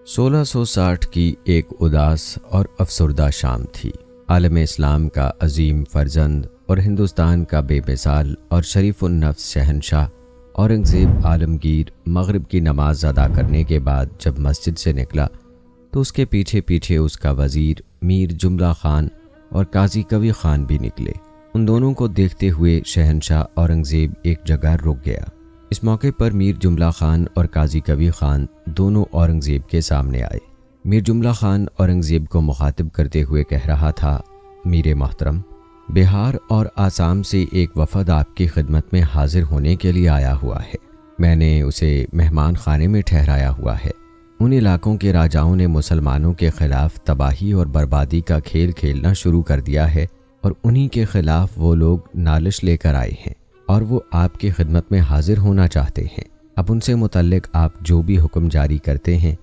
1660 کی ایک اداس اور افسردہ شام تھی۔ عالم اسلام کا عظیم فرزند اور ہندوستان کا بے مثال اور شریف النفس شہنشاہ اورنگزیب عالمگیر مغرب کی نماز ادا کرنے کے بعد جب مسجد سے نکلا تو اس کے پیچھے پیچھے اس کا وزیر میر جملہ خان اور قاضی کوی خان بھی نکلے۔ ان دونوں کو دیکھتے ہوئے شہنشاہ اورنگزیب ایک جگہ رک گیا۔ اس موقع پر میر جملہ خان اور قاضی کوی خان دونوں اورنگزیب کے سامنے آئے۔ میر جملہ خان اورنگزیب کو مخاطب کرتے ہوئے کہہ رہا تھا، میر محترم، بہار اور آسام سے ایک وفد آپ کی خدمت میں حاضر ہونے کے لیے آیا ہوا ہے۔ میں نے اسے مہمان خانے میں ٹھہرایا ہوا ہے۔ ان علاقوں کے راجاؤں نے مسلمانوں کے خلاف تباہی اور بربادی کا کھیل کھیلنا شروع کر دیا ہے اور انہی کے خلاف وہ لوگ نالش لے کر آئے ہیں اور وہ آپ کی خدمت میں حاضر ہونا چاہتے ہیں۔ اب ان سے متعلق آپ جو بھی حکم جاری کرتے ہیں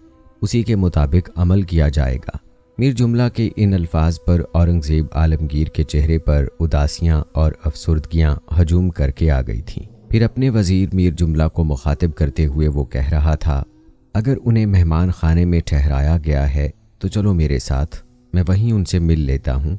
اسی کے مطابق عمل کیا جائے گا۔ میر جملہ کے ان الفاظ پر اورنگزیب عالمگیر کے چہرے پر اداسیاں اور افسردگیاں ہجوم کر کے آ گئی تھیں۔ پھر اپنے وزیر میر جملہ کو مخاطب کرتے ہوئے وہ کہہ رہا تھا، اگر انہیں مہمان خانے میں ٹھہرایا گیا ہے تو چلو میرے ساتھ، میں وہیں ان سے مل لیتا ہوں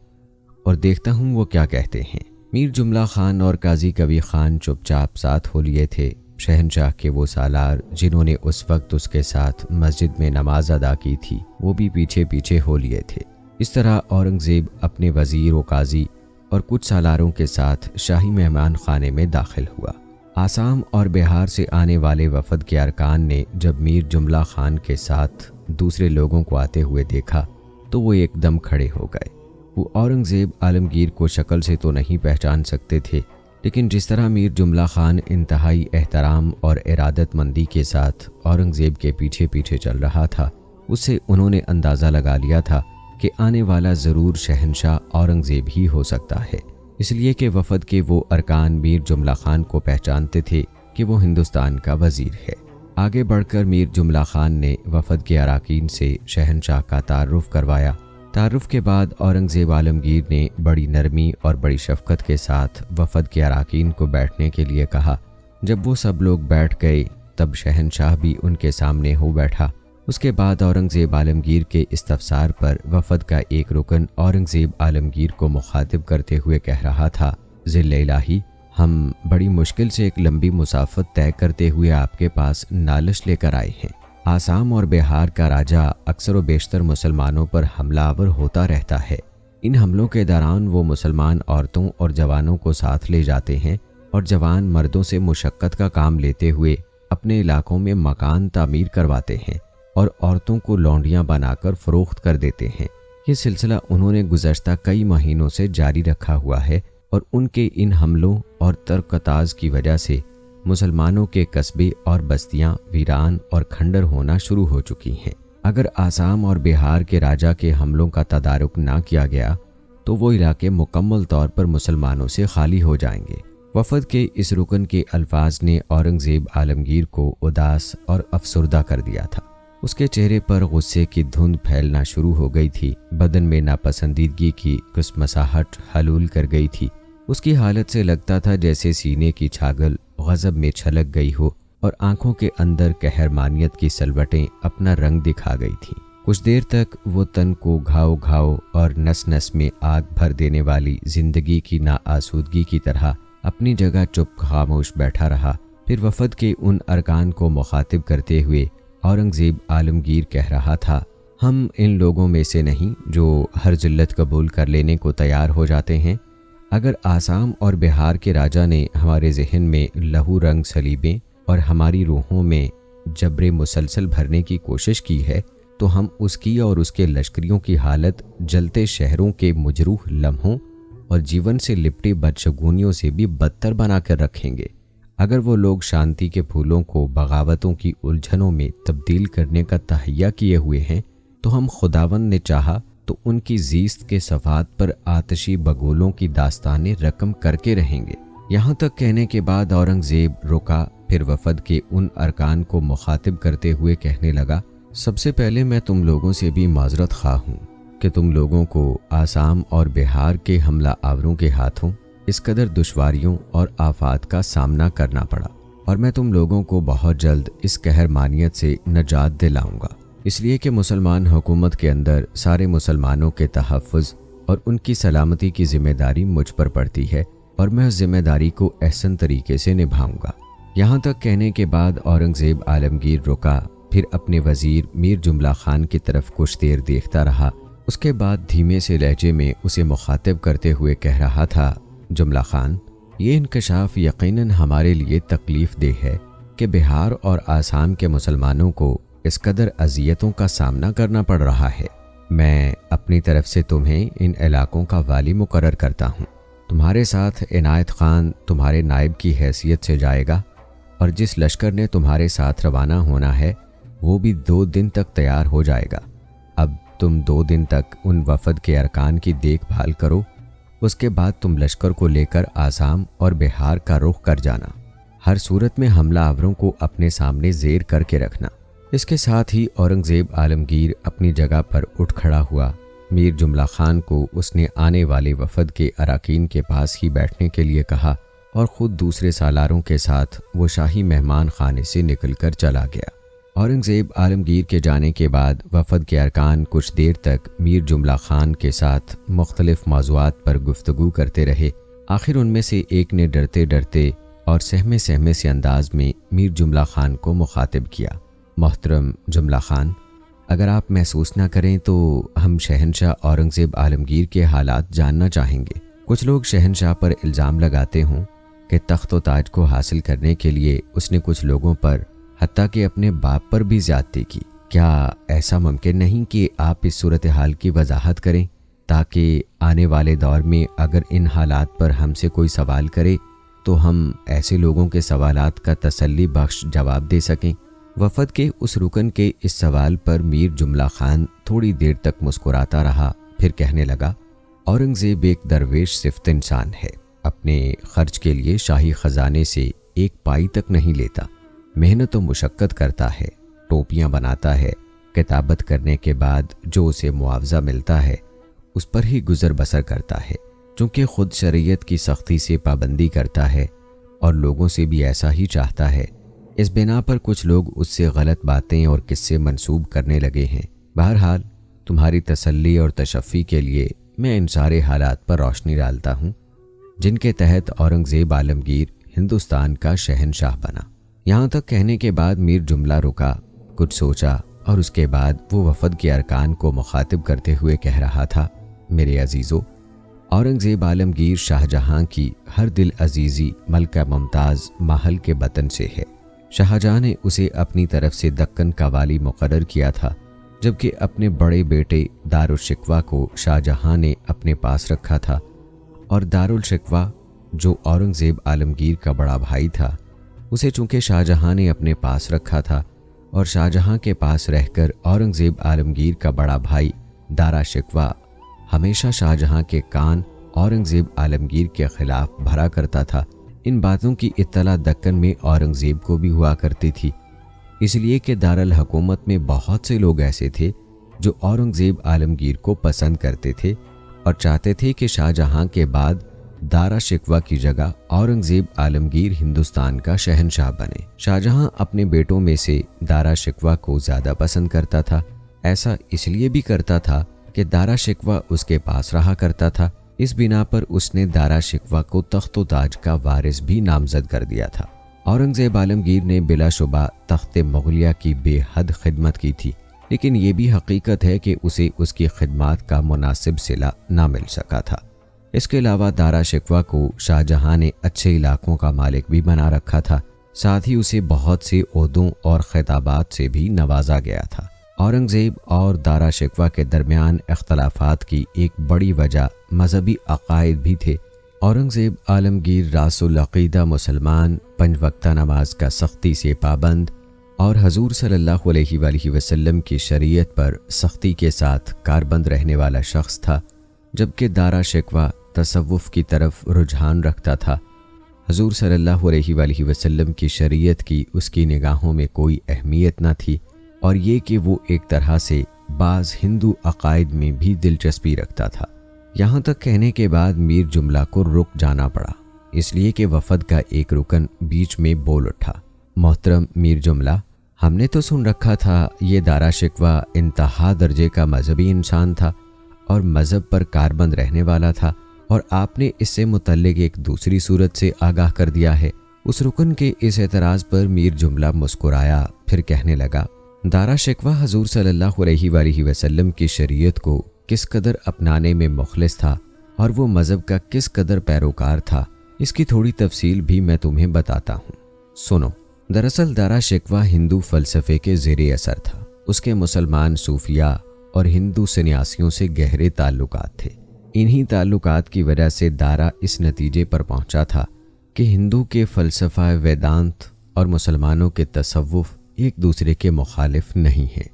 اور دیکھتا ہوں وہ کیا کہتے ہیں۔ میر جملہ خان اور قاضی کوی خان چپ چاپ ساتھ ہو لیے تھے۔ شہنشاہ کے وہ سالار جنہوں نے اس وقت اس کے ساتھ مسجد میں نماز ادا کی تھی وہ بھی پیچھے پیچھے ہو لیے تھے۔ اس طرح اورنگزیب اپنے وزیر و قاضی اور کچھ سالاروں کے ساتھ شاہی مہمان خانے میں داخل ہوا۔ آسام اور بہار سے آنے والے وفد کے ارکان نے جب میر جملہ خان کے ساتھ دوسرے لوگوں کو آتے ہوئے دیکھا تو وہ ایک دم کھڑے ہو گئے۔ وہ اورنگزیب عالمگیر کو شکل سے تو نہیں پہچان سکتے تھے، لیکن جس طرح میر جملہ خان انتہائی احترام اور ارادت مندی کے ساتھ اورنگزیب کے پیچھے پیچھے چل رہا تھا، اس سے انہوں نے اندازہ لگا لیا تھا کہ آنے والا ضرور شہنشاہ اورنگزیب ہی ہو سکتا ہے، اس لیے کہ وفد کے وہ ارکان میر جملہ خان کو پہچانتے تھے کہ وہ ہندوستان کا وزیر ہے۔ آگے بڑھ کر میر جملہ خان نے وفد کے اراکین سے شہنشاہ کا تعارف کروایا۔ تعارف کے بعد اورنگزیب عالمگیر نے بڑی نرمی اور بڑی شفقت کے ساتھ وفد کے اراکین کو بیٹھنے کے لیے کہا۔ جب وہ سب لوگ بیٹھ گئے تب شہنشاہ بھی ان کے سامنے ہو بیٹھا۔ اس کے بعد اورنگزیب عالمگیر کے استفسار پر وفد کا ایک رکن اورنگزیب عالمگیر کو مخاطب کرتے ہوئے کہہ رہا تھا، ذل الہی، ہم بڑی مشکل سے ایک لمبی مسافت طے کرتے ہوئے آپ کے پاس نالش لے کر آئے ہیں۔ آسام اور بہار کا راجا اکثر و بیشتر مسلمانوں پر حملہ آور ہوتا رہتا ہے۔ ان حملوں کے دوران وہ مسلمان عورتوں اور جوانوں کو ساتھ لے جاتے ہیں اور جوان مردوں سے مشقت کا کام لیتے ہوئے اپنے علاقوں میں مکان تعمیر کرواتے ہیں اور عورتوں کو لونڈیاں بنا کر فروخت کر دیتے ہیں۔ یہ سلسلہ انہوں نے گزشتہ کئی مہینوں سے جاری رکھا ہوا ہے اور ان کے ان حملوں اور ترکتاز کی وجہ سے مسلمانوں کے قصبے اور بستیاں ویران اور کھنڈر ہونا شروع ہو چکی ہیں۔ اگر آسام اور بہار کے راجا کے حملوں کا تدارک نہ کیا گیا تو وہ علاقے مکمل طور پر مسلمانوں سے خالی ہو جائیں گے۔ وفد کے اس رکن کے الفاظ نے اورنگزیب عالمگیر کو اداس اور افسردہ کر دیا تھا۔ اس کے چہرے پر غصے کی دھند پھیلنا شروع ہو گئی تھی، بدن میں ناپسندیدگی کی کس مساحت حلول کر گئی تھی۔ اس کی حالت سے لگتا تھا جیسے سینے کی چھاگل غضب میں چھلک گئی ہو اور آنکھوں کے اندر قہرمانیت کی سلوٹیں اپنا رنگ دکھا گئی تھیں۔ کچھ دیر تک وہ تن کو گھاؤ گھاؤ اور نس نس میں آگ بھر دینے والی زندگی کی ناآسودگی کی طرح اپنی جگہ چپ خاموش بیٹھا رہا۔ پھر وفد کے ان ارکان کو مخاطب کرتے ہوئے اورنگزیب عالمگیر کہہ رہا تھا، ہم ان لوگوں میں سے نہیں جو ہر ذلت قبول کر لینے کو تیار ہو جاتے ہیں۔ اگر آسام اور بہار کے راجا نے ہمارے ذہن میں لہو رنگ صلیبیں اور ہماری روحوں میں جبر مسلسل بھرنے کی کوشش کی ہے تو ہم اس کی اور اس کے لشکریوں کی حالت جلتے شہروں کے مجروح لمحوں اور جیون سے لپٹی بدشگونیوں سے بھی بدتر بنا کر رکھیں گے۔ اگر وہ لوگ شانتی کے پھولوں کو بغاوتوں کی الجھنوں میں تبدیل کرنے کا تہیہ کیے ہوئے ہیں تو ہم خداوند نے چاہا تو ان کی زیست کے صفات پر آتشی بگولوں کی داستانیں رقم کر کے رہیں گے۔ یہاں تک کہنے کے بعد اورنگزیب رکا، پھر وفد کے ان ارکان کو مخاطب کرتے ہوئے کہنے لگا، سب سے پہلے میں تم لوگوں سے بھی معذرت خواہ ہوں کہ تم لوگوں کو آسام اور بہار کے حملہ آوروں کے ہاتھوں اس قدر دشواریوں اور آفات کا سامنا کرنا پڑا، اور میں تم لوگوں کو بہت جلد اس قہرمانیت سے نجات دلاؤں گا۔ اس لیے کہ مسلمان حکومت کے اندر سارے مسلمانوں کے تحفظ اور ان کی سلامتی کی ذمہ داری مجھ پر پڑتی ہے اور میں اس ذمہ داری کو احسن طریقے سے نبھاؤں گا۔ یہاں تک کہنے کے بعد اورنگزیب عالمگیر رکا، پھر اپنے وزیر میر جملہ خان کی طرف کچھ دیر دیکھتا رہا۔ اس کے بعد دھیمے سے لہجے میں اسے مخاطب کرتے ہوئے کہہ رہا تھا، جملہ خان، یہ انکشاف یقیناً ہمارے لیے تکلیف دہ ہے کہ بہار اور آسام کے مسلمانوں کو اس قدر اذیتوں کا سامنا کرنا پڑ رہا ہے۔ میں اپنی طرف سے تمہیں ان علاقوں کا والی مقرر کرتا ہوں۔ تمہارے ساتھ عنایت خان تمہارے نائب کی حیثیت سے جائے گا، اور جس لشکر نے تمہارے ساتھ روانہ ہونا ہے وہ بھی 2 دن تک تیار ہو جائے گا۔ اب تم 2 دن تک ان وفد کے ارکان کی دیکھ بھال کرو، اس کے بعد تم لشکر کو لے کر آسام اور بہار کا رخ کر جانا۔ ہر صورت میں حملہ آوروں کو اپنے سامنے زیر کر کے رکھنا۔ اس کے ساتھ ہی اورنگزیب عالمگیر اپنی جگہ پر اٹھ کھڑا ہوا۔ میر جملہ خان کو اس نے آنے والے وفد کے اراکین کے پاس ہی بیٹھنے کے لیے کہا اور خود دوسرے سالاروں کے ساتھ وہ شاہی مہمان خانے سے نکل کر چلا گیا۔ اورنگزیب عالمگیر کے جانے کے بعد وفد کے ارکان کچھ دیر تک میر جملہ خان کے ساتھ مختلف موضوعات پر گفتگو کرتے رہے۔ آخر ان میں سے ایک نے ڈرتے ڈرتے اور سہمے سہمے سے انداز میں میر جملہ خان کو مخاطب کیا، محترم جملہ خان، اگر آپ محسوس نہ کریں تو ہم شہنشاہ اورنگزیب عالمگیر کے حالات جاننا چاہیں گے۔ کچھ لوگ شہنشاہ پر الزام لگاتے ہوں کہ تخت و تاج کو حاصل کرنے کے لیے اس نے کچھ لوگوں پر، حتیٰ کہ اپنے باپ پر بھی زیادتی کی۔ کیا ایسا ممکن نہیں کہ آپ اس صورتحال کی وضاحت کریں تاکہ آنے والے دور میں اگر ان حالات پر ہم سے کوئی سوال کرے تو ہم ایسے لوگوں کے سوالات کا تسلی بخش جواب دے سکیں؟ وفد کے اس رکن کے اس سوال پر میر جملہ خان تھوڑی دیر تک مسکراتا رہا، پھر کہنے لگا، اورنگزیب ایک درویش صفت انسان ہے، اپنے خرچ کے لیے شاہی خزانے سے 1 پائی تک نہیں لیتا، محنت و مشقت کرتا ہے، ٹوپیاں بناتا ہے، کتابت کرنے کے بعد جو اسے معاوضہ ملتا ہے اس پر ہی گزر بسر کرتا ہے، چونکہ خود شریعت کی سختی سے پابندی کرتا ہے اور لوگوں سے بھی ایسا ہی چاہتا ہے۔ اس بنا پر کچھ لوگ اس سے غلط باتیں اور قصے منسوب کرنے لگے ہیں۔ بہرحال تمہاری تسلی اور تشفی کے لیے میں ان سارے حالات پر روشنی ڈالتا ہوں جن کے تحت اورنگزیب عالمگیر ہندوستان کا شہنشاہ بنا۔ یہاں تک کہنے کے بعد میر جملہ رکا، کچھ سوچا اور اس کے بعد وہ وفد کے ارکان کو مخاطب کرتے ہوئے کہہ رہا تھا، میرے عزیزو، اورنگزیب عالمگیر شاہ جہاں کی ہر دل عزیزی ملکہ ممتاز ماحل کے بطن سے ہے۔ شاہ جہاں نے اسے اپنی طرف سے دکن کا والی مقرر کیا تھا، جبکہ اپنے بڑے بیٹے دارالشکوہ کو شاہ جہاں نے اپنے پاس رکھا تھا، اور دارالشکوہ جو اورنگزیب عالمگیر کا بڑا بھائی تھا اسے چونکہ شاہ جہاں نے اپنے پاس رکھا تھا اور شاہ جہاں کے پاس رہ کر اورنگزیب عالمگیر کا بڑا بھائی دارا شکوہ ہمیشہ شاہ جہاں کے کان اورنگزیب عالمگیر کے خلاف بھرا کرتا تھا۔ ان باتوں کی اطلاع دکن میں اورنگزیب کو بھی ہوا کرتی تھی، اس لیے کہ دارالحکومت میں بہت سے لوگ ایسے تھے جو اورنگزیب عالمگیر کو پسند کرتے تھے اور چاہتے تھے کہ شاہ جہاں کے بعد دارا شکوہ کی جگہ اورنگزیب عالمگیر ہندوستان کا شہنشاہ بنے۔ شاہ جہاں اپنے بیٹوں میں سے دارا شکوہ کو زیادہ پسند کرتا تھا۔ ایسا اس لیے بھی کرتا تھا کہ دارا شکوہ اس کے پاس رہا کرتا تھا۔ اس بنا پر اس نے دارا شکوہ کو تخت و تاج کا وارث بھی نامزد کر دیا تھا۔ اورنگزیب عالمگیر نے بلا شبہ تخت مغلیہ کی بے حد خدمت کی تھی، لیکن یہ بھی حقیقت ہے کہ اسے اس کی خدمات کا مناسب صلہ نہ مل سکا تھا۔ اس کے علاوہ دارا شکوہ کو شاہ جہاں نے اچھے علاقوں کا مالک بھی بنا رکھا تھا، ساتھ ہی اسے بہت سے عہدوں اور خطابات سے بھی نوازا گیا تھا۔ اورنگزیب اور دارا شکوہ کے درمیان اختلافات کی ایک بڑی وجہ مذہبی عقائد بھی تھے۔ اورنگزیب عالمگیر راس العقیدہ مسلمان، 5 وقتہ نماز کا سختی سے پابند اور حضور صلی اللہ علیہ وآلہ وسلم کی شریعت پر سختی کے ساتھ کاربند رہنے والا شخص تھا، جبکہ دارا شکوہ تصوف کی طرف رجحان رکھتا تھا۔ حضور صلی اللہ علیہ وآلہ وسلم کی شریعت کی اس کی نگاہوں میں کوئی اہمیت نہ تھی، اور یہ کہ وہ ایک طرح سے بعض ہندو عقائد میں بھی دلچسپی رکھتا تھا۔ یہاں تک کہنے کے بعد میر جملہ کو رک جانا پڑا، اس لیے کہ وفد کا ایک رکن بیچ میں بول اٹھا، محترم میر جملہ، ہم نے تو سن رکھا تھا یہ دارا شکوہ انتہا درجے کا مذہبی انسان تھا اور مذہب پر کاربند رہنے والا تھا، اور آپ نے اس سے متعلق ایک دوسری صورت سے آگاہ کر دیا ہے۔ اس رکن کے اس اعتراض پر میر جملہ مسکرایا، پھر کہنے لگا، دارا شکوہ حضور صلی اللہ علیہ وآلہ وسلم کی شریعت کو کس قدر اپنانے میں مخلص تھا اور وہ مذہب کا کس قدر پیروکار تھا، اس کی تھوڑی تفصیل بھی میں تمہیں بتاتا ہوں، سنو۔ دراصل دارا شکوہ ہندو فلسفے کے زیر اثر تھا۔ اس کے مسلمان صوفیاء اور ہندو سنیاسیوں سے گہرے تعلقات تھے۔ انہی تعلقات کی وجہ سے دارا اس نتیجے پر پہنچا تھا کہ ہندو کے فلسفہ ویدانت اور مسلمانوں کے تصوف ایک دوسرے کے مخالف نہیں ہیں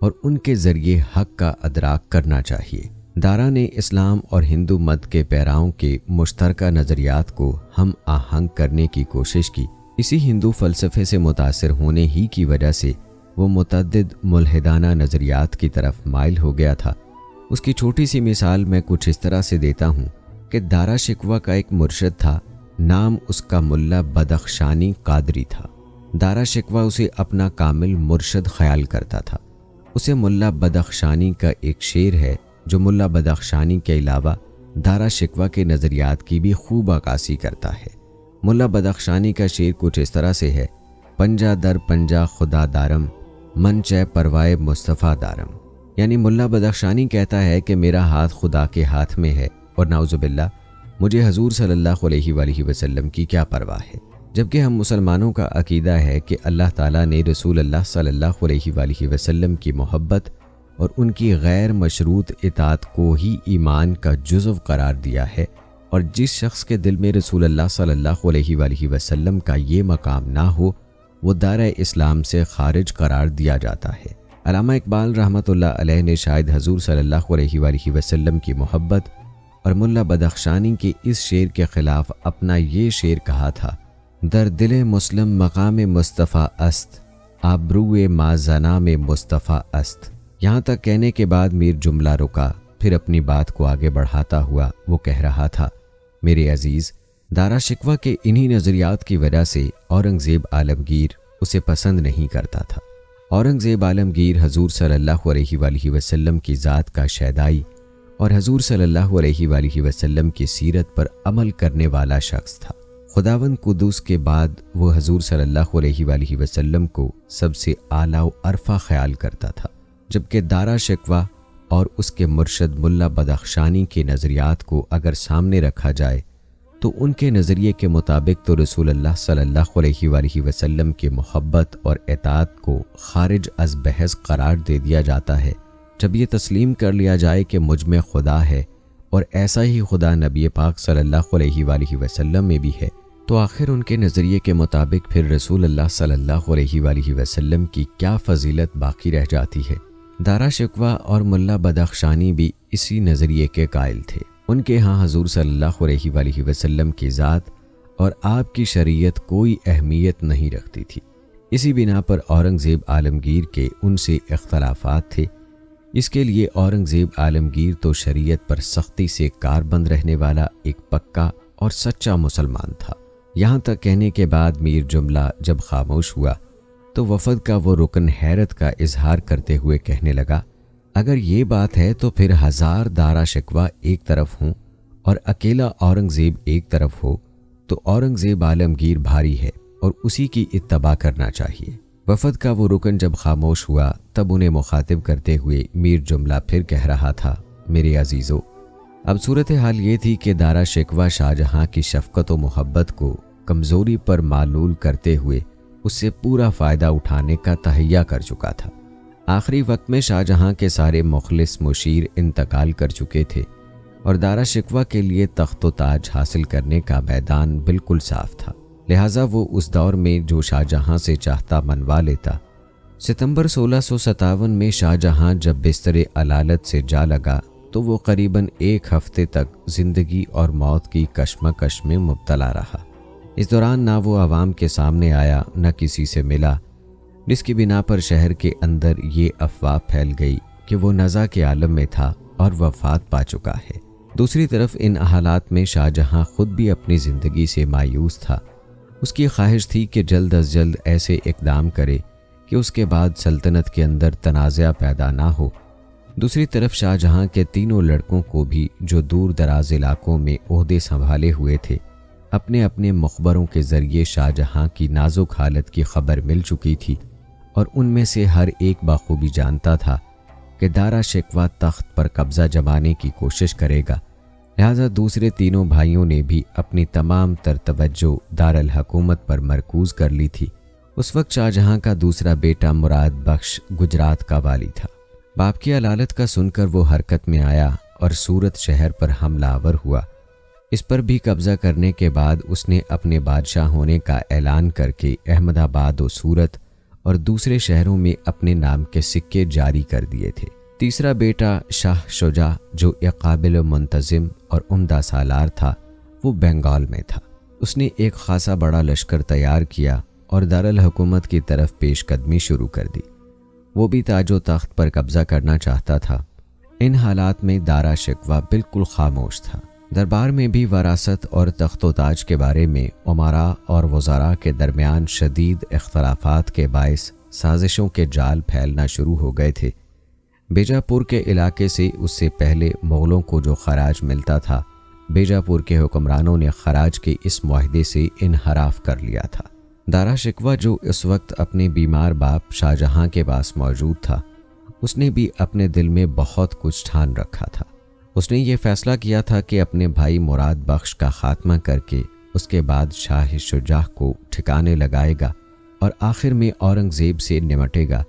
اور ان کے ذریعے حق کا ادراک کرنا چاہیے۔ دارا نے اسلام اور ہندو مت کے پیراؤں کے مشترکہ نظریات کو ہم آہنگ کرنے کی کوشش کی۔ اسی ہندو فلسفے سے متاثر ہونے ہی کی وجہ سے وہ متعدد ملحدانہ نظریات کی طرف مائل ہو گیا تھا۔ اس کی چھوٹی سی مثال میں کچھ اس طرح سے دیتا ہوں کہ دارا شکوہ کا ایک مرشد تھا، نام اس کا ملا بدخشانی قادری تھا۔ دارا شکوہ اسے اپنا کامل مرشد خیال کرتا تھا۔ اسے ملا بدخشانی کا ایک شعر ہے جو ملا بدخشانی کے علاوہ دارا شکوہ کے نظریات کی بھی خوب عکاسی کرتا ہے۔ ملا بدخشانی کا شعر کچھ اس طرح سے ہے، پنجہ در پنجہ خدا دارم، من چہ پروائے مصطفیٰ دارم۔ یعنی ملا بدخشانی کہتا ہے کہ میرا ہاتھ خدا کے ہاتھ میں ہے اور نعوذ باللہ مجھے حضور صلی اللہ علیہ وآلہ وسلم کی کیا پرواہ ہے، جبکہ ہم مسلمانوں کا عقیدہ ہے کہ اللہ تعالیٰ نے رسول اللہ صلی اللہ علیہ وآلہ وسلم کی محبت اور ان کی غیر مشروط اطاعت کو ہی ایمان کا جزو قرار دیا ہے، اور جس شخص کے دل میں رسول اللہ صلی اللہ علیہ وآلہ وسلم کا یہ مقام نہ ہو وہ دائرہ اسلام سے خارج قرار دیا جاتا ہے۔ علامہ اقبال رحمۃ اللہ علیہ نے شاید حضور صلی اللہ علیہ وآلہ وسلم کی محبت اور ملا بدخشانی کے اس شعر کے خلاف اپنا یہ شعر کہا تھا، در دل مسلم مقام مصطفیٰ است، آبروئے ما زنام مصطفیٰ است۔ یہاں تک کہنے کے بعد میر جملہ رکا، پھر اپنی بات کو آگے بڑھاتا ہوا وہ کہہ رہا تھا، میرے عزیز، دارا شکوہ کے انہی نظریات کی وجہ سے اورنگزیب عالمگیر اسے پسند نہیں کرتا تھا۔ اورنگزیب عالمگیر حضور صلی اللہ علیہ وآلہ وسلم کی ذات کا شیدائی اور حضور صلی اللہ علیہ وآلہ وسلم کی سیرت پر عمل کرنے والا شخص تھا۔ خداوند قدوس کے بعد وہ حضور صلی اللہ علیہ وآلہ وسلم کو سب سے اعلیٰ و ارفع خیال کرتا تھا، جبکہ دارا شکوہ اور اس کے مرشد ملا بدخشانی کے نظریات کو اگر سامنے رکھا جائے تو ان کے نظریے کے مطابق تو رسول اللہ صلی اللہ علیہ وآلہ وسلم کی محبت اور اطاعت کو خارج از بحث قرار دے دیا جاتا ہے۔ جب یہ تسلیم کر لیا جائے کہ مجھ میں خدا ہے اور ایسا ہی خدا نبی پاک صلی اللہ علیہ وآلہ وسلم میں بھی ہے، تو آخر ان کے نظریے کے مطابق پھر رسول اللہ صلی اللہ علیہ وآلہ وسلم کی کیا فضیلت باقی رہ جاتی ہے؟ دارا شکوہ اور ملا بدخشانی بھی اسی نظریے کے قائل تھے۔ ان کے ہاں حضور صلی اللہ علیہ وآلہ وسلم کی ذات اور آپ کی شریعت کوئی اہمیت نہیں رکھتی تھی۔ اسی بنا پر اورنگزیب عالمگیر کے ان سے اختلافات تھے۔ اس کے لیے اورنگزیب عالمگیر تو شریعت پر سختی سے کاربند رہنے والا ایک پکا اور سچا مسلمان تھا۔ یہاں تک کہنے کے بعد میر جملہ جب خاموش ہوا تو وفد کا وہ رکن حیرت کا اظہار کرتے ہوئے کہنے لگا، اگر یہ بات ہے تو پھر 1000 دارا شکوہ ایک طرف ہوں اور اکیلا اورنگزیب ایک طرف ہو تو اورنگزیب عالمگیر بھاری ہے اور اسی کی اتباع کرنا چاہیے۔ وفد کا وہ رکن جب خاموش ہوا تب انہیں مخاطب کرتے ہوئے میر جملہ پھر کہہ رہا تھا، میرے عزیزو، اب صورتحال یہ تھی کہ دارا شکوہ شاہجہاں کی شفقت و محبت کو کمزوری پر معلول کرتے ہوئے اس سے پورا فائدہ اٹھانے کا تہیہ کر چکا تھا۔ آخری وقت میں شاہجہاں کے سارے مخلص مشیر انتقال کر چکے تھے اور دارا شکوہ کے لیے تخت و تاج حاصل کرنے کا میدان بالکل صاف تھا، لہٰذا وہ اس دور میں جو شاہجہاں سے چاہتا منوا لیتا۔ ستمبر 1657 میں شاہجہاں جب بستر علالت سے جا لگا تو وہ قریباً 1 ہفتے تک زندگی اور موت کی کشمکش میں مبتلا رہا۔ اس دوران نہ وہ عوام کے سامنے آیا، نہ کسی سے ملا، جس کی بنا پر شہر کے اندر یہ افواہ پھیل گئی کہ وہ نزع کے عالم میں تھا اور وفات پا چکا ہے۔ دوسری طرف ان حالات میں شاہجہاں خود بھی اپنی زندگی سے مایوس تھا۔ اس کی خواہش تھی کہ جلد از جلد ایسے اقدام کرے کہ اس کے بعد سلطنت کے اندر تنازع پیدا نہ ہو۔ دوسری طرف شاہ جہاں کے تینوں لڑکوں کو بھی جو دور دراز علاقوں میں عہدے سنبھالے ہوئے تھے، اپنے اپنے مخبروں کے ذریعے شاہ جہاں کی نازک حالت کی خبر مل چکی تھی، اور ان میں سے ہر ایک بخوبی جانتا تھا کہ دارا شکوہ تخت پر قبضہ جمانے کی کوشش کرے گا۔ لہذا دوسرے تینوں بھائیوں نے بھی اپنی تمام تر توجہ دارالحکومت پر مرکوز کر لی تھی۔ اس وقت شاہ جہاں کا دوسرا بیٹا مراد بخش گجرات کا والی تھا۔ باپ کی علالت کا سن کر وہ حرکت میں آیا اور سورت شہر پر حملہ آور ہوا۔ اس پر بھی قبضہ کرنے کے بعد اس نے اپنے بادشاہ ہونے کا اعلان کر کے احمد آباد و سورت اور دوسرے شہروں میں اپنے نام کے سکے جاری کر دیے تھے۔ تیسرا بیٹا شاہ شجاع جو ایک قابل و منتظم اور عمدہ سالار تھا، وہ بنگال میں تھا۔ اس نے ایک خاصا بڑا لشکر تیار کیا اور دارالحکومت کی طرف پیش قدمی شروع کر دی۔ وہ بھی تاج و تخت پر قبضہ کرنا چاہتا تھا۔ ان حالات میں دارا شکوہ بالکل خاموش تھا۔ دربار میں بھی وراثت اور تخت و تاج کے بارے میں امراء اور وزراء کے درمیان شدید اختلافات کے باعث سازشوں کے جال پھیلنا شروع ہو گئے تھے۔ بیجاپور کے علاقے سے اس سے پہلے مغلوں کو جو خراج ملتا تھا، بیجاپور کے حکمرانوں نے خراج کے اس معاہدے سے انحراف کر لیا تھا۔ دارا شکوہ جو اس وقت اپنے بیمار باپ شاہ جہاں کے پاس موجود تھا، اس نے بھی اپنے دل میں بہت کچھ ٹھان رکھا تھا۔ اس نے یہ فیصلہ کیا تھا کہ اپنے بھائی مراد بخش کا خاتمہ کر کے اس کے بعد شاہ شجاع کو ٹھکانے لگائے گا اور آخر میں اورنگزیب سے نمٹے گا،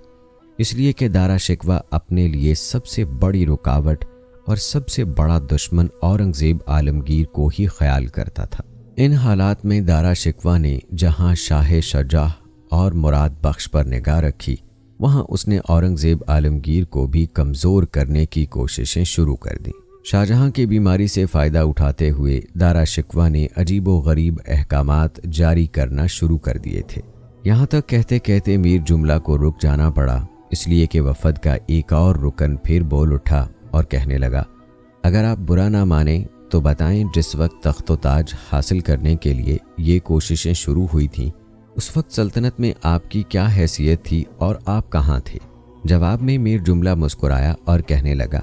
اس لیے کہ دارا شکوہ اپنے لیے سب سے بڑی رکاوٹ اور سب سے بڑا دشمن اورنگزیب عالمگیر کو ہی خیال کرتا تھا۔ ان حالات میں دارا شکوہ نے جہاں شاہ شجاع اور مراد بخش پر نگاہ رکھی، وہاں اس نے اورنگزیب عالمگیر کو بھی کمزور کرنے کی کوششیں شروع کر دیں۔ شاہ جہاں کی بیماری سے فائدہ اٹھاتے ہوئے دارا شکوہ نے عجیب و غریب احکامات جاری کرنا شروع کر دیے تھے۔ یہاں تک کہتے کہتے میر جملہ کو رک جانا پڑا، اس لیے کہ وفد کا ایک اور رکن پھر بول اٹھا اور کہنے لگا، اگر آپ برا نہ مانیں تو بتائیں جس وقت تخت و تاج حاصل کرنے کے لیے یہ کوششیں شروع ہوئی تھیں، اس وقت سلطنت میں آپ کی کیا حیثیت تھی اور آپ کہاں تھے؟ جواب میں میر جملہ مسکرایا اور کہنے لگا،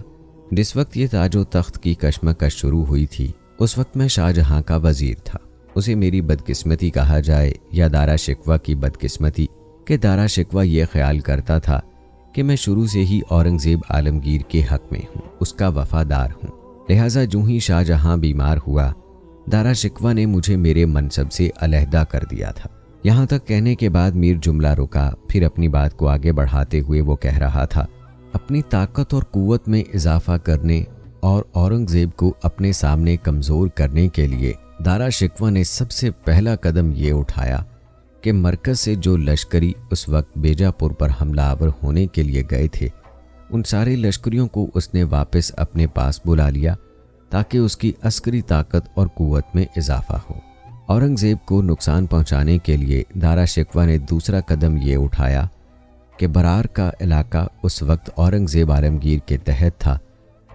جس وقت یہ تاج و تخت کی کشمکش شروع ہوئی تھی، اس وقت میں شاہ جہاں کا وزیر تھا۔ اسے میری بدقسمتی کہا جائے یا دارا شکوہ کی بدقسمتی کہ دارا شکوہ یہ خیال کرتا تھا کہ میں شروع سے ہی اورنگزیب عالمگیر کے حق میں ہوں، اس کا وفادار ہوں۔ لہٰذا جو ہی شاہ جہاں بیمار ہوا، دارا شکوہ نے مجھے میرے منصب سے علیحدہ کر دیا تھا۔ یہاں تک کہنے کے بعد میر جملہ رکا، پھر اپنی بات کو آگے بڑھاتے ہوئے وہ کہہ رہا تھا، اپنی طاقت اور قوت میں اضافہ کرنے اور اورنگزیب کو اپنے سامنے کمزور کرنے کے لیے دارا شکوہ نے سب سے پہلا قدم یہ اٹھایا کہ مرکز سے جو لشکری اس وقت بیجاپور پر حملہ آور ہونے کے لیے گئے تھے، ان سارے لشکریوں کو اس نے واپس اپنے پاس بلا لیا تاکہ اس کی عسکری طاقت اور قوت میں اضافہ ہو۔ اورنگزیب کو نقصان پہنچانے کے لیے دارا شکوہ نے دوسرا قدم یہ اٹھایا کہ برار کا علاقہ اس وقت اورنگزیب عالمگیر کے تحت تھا۔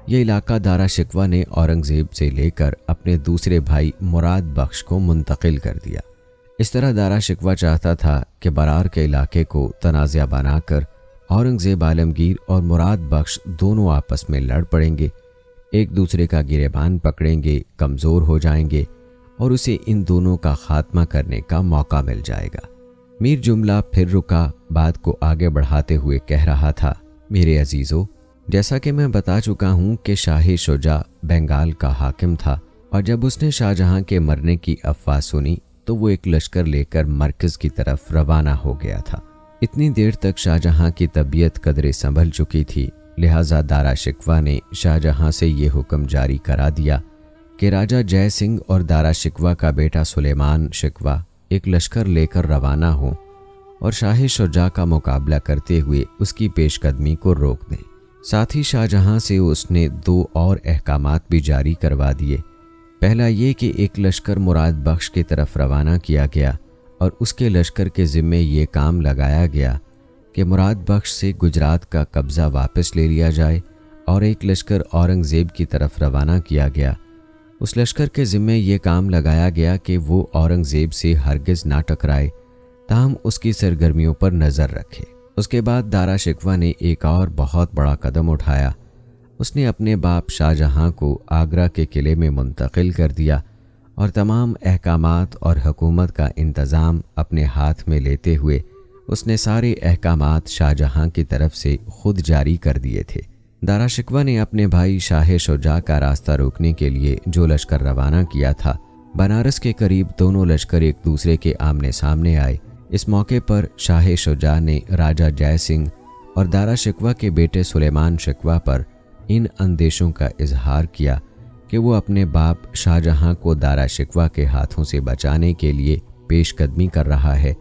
یہ علاقہ دارا شکوہ نے اورنگزیب سے لے کر اپنے دوسرے بھائی مراد بخش کو منتقل کر دیا۔ اس طرح دارا شکوہ چاہتا تھا کہ برار کے علاقے کو تنازع بنا کر اورنگزیب عالمگیر اور مراد بخش دونوں آپس میں لڑ پڑیں گے، ایک دوسرے کا گریبان پکڑیں گے، کمزور ہو جائیں گے اور اسے ان دونوں کا خاتمہ کرنے کا موقع مل جائے گا۔ میر جملہ پھر رکا، بات کو آگے بڑھاتے ہوئے کہہ رہا تھا، میرے عزیزو، جیسا کہ میں بتا چکا ہوں کہ شاہ شجاع بنگال کا حاکم تھا، اور جب اس نے شاہ جہاں کے مرنے کی افواہ سنی تو وہ ایک لشکر لے کر مرکز کی طرف روانہ ہو گیا تھا۔ اتنی دیر تک شاہ جہاں کی طبیعت قدرے سنبھل چکی تھی، لہٰذا دارا شکوہ نے شاہ جہاں سے یہ حکم جاری کرا دیا کہ راجہ جے سنگھ اور دارا شکوہ کا بیٹا سلیمان شکوہ ایک لشکر لے کر روانہ ہوں اور شاہ شجاع کا مقابلہ کرتے ہوئے اس کی پیش قدمی کو روک دیں۔ ساتھ ہی شاہ جہاں سے اس نے 2 اور احکامات بھی جاری کروا دیے۔ پہلا یہ کہ ایک لشکر مراد بخش کی طرف روانہ کیا گیا اور اس کے لشکر کے ذمے یہ کام لگایا گیا کہ مراد بخش سے گجرات کا قبضہ واپس لے لیا جائے، اور ایک لشکر اورنگزیب کی طرف روانہ کیا گیا، اس لشکر کے ذمے یہ کام لگایا گیا کہ وہ اورنگزیب سے ہرگز نہ ٹکرائے، تاہم اس کی سرگرمیوں پر نظر رکھے۔ اس کے بعد دارا شکوہ نے ایک اور بہت بڑا قدم اٹھایا۔ اس نے اپنے باپ شاہ جہاں کو آگرہ کے قلعے میں منتقل کر دیا اور تمام احکامات اور حکومت کا انتظام اپنے ہاتھ میں لیتے ہوئے اس نے سارے احکامات شاہ جہاں کی طرف سے خود جاری کر دیے تھے۔ دارا شکوہ نے اپنے بھائی شاہ شجاع کا راستہ روکنے کے لیے جو لشکر روانہ کیا تھا، بنارس کے قریب دونوں لشکر ایک دوسرے کے آمنے سامنے آئے۔ اس موقع پر شاہ شجاع نے راجہ جے سنگھ اور دارا شکوہ کے بیٹے سلیمان شکوہ پر ان اندیشوں کا اظہار کیا کہ وہ اپنے باپ شاہ جہاں کو دارا شکوہ کے ہاتھوں سے بچانے کے لیے پیش قدمی کر رہا ہے،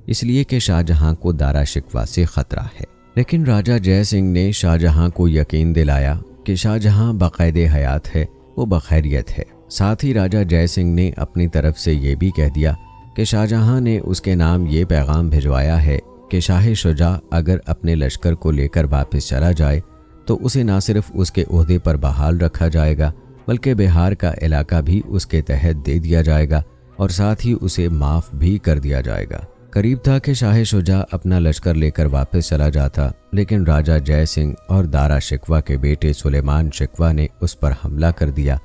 اس لیے کہ شاہ جہاں کو دارا شکوہ سے خطرہ ہے۔ لیکن راجہ جے سنگھ نے شاہ جہاں کو یقین دلایا کہ شاہ جہاں باقید حیات ہے، وہ بخیریت ہے۔ ساتھ ہی راجہ جے سنگھ نے اپنی طرف سے یہ بھی کہہ دیا کہ شاہ جہاں نے اس کے نام یہ پیغام بھجوایا ہے کہ شاہ شجاع اگر اپنے لشکر کو لے کر واپس چلا جائے تو اسے نہ صرف اس کے عہدے پر بحال رکھا جائے گا بلکہ بہار کا علاقہ بھی اس کے تحت دے دیا جائے گا اور ساتھ ہی اسے معاف بھی کر دیا جائے گا۔ قریب تھا کہ شاہ شجاع اپنا لشکر لے کر واپس چلا جاتا، لیکن راجہ جے سنگھ اور دارا شکوہ کے بیٹے سلیمان شکوہ نے اس پر حملہ کر دیا۔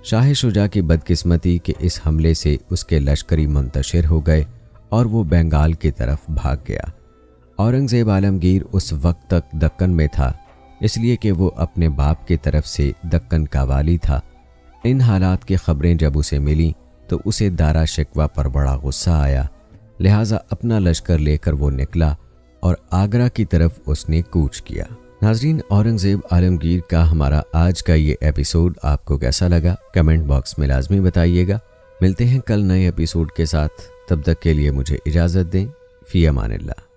شاہ شجاع کی بدقسمتی کہ اس حملے سے اس کے لشکری منتشر ہو گئے اور وہ بنگال کی طرف بھاگ گیا۔ اورنگزیب عالمگیر اس وقت تک دکن میں تھا، اس لیے کہ وہ اپنے باپ کی طرف سے دکن کا والی تھا۔ ان حالات کی خبریں جب اسے ملیں تو اسے دارا شکوہ پر بڑا غصہ آیا، لہٰذا اپنا لشکر لے کر وہ نکلا اور آگرہ کی طرف اس نے کوچ کیا۔ ناظرین، اورنگزیب عالمگیر کا ہمارا آج کا یہ ایپیسوڈ آپ کو کیسا لگا؟ کمنٹ باکس میں لازمی بتائیے گا۔ ملتے ہیں کل نئے ایپیسوڈ کے ساتھ، تب تک کے لیے مجھے اجازت دیں۔ فی امان اللہ۔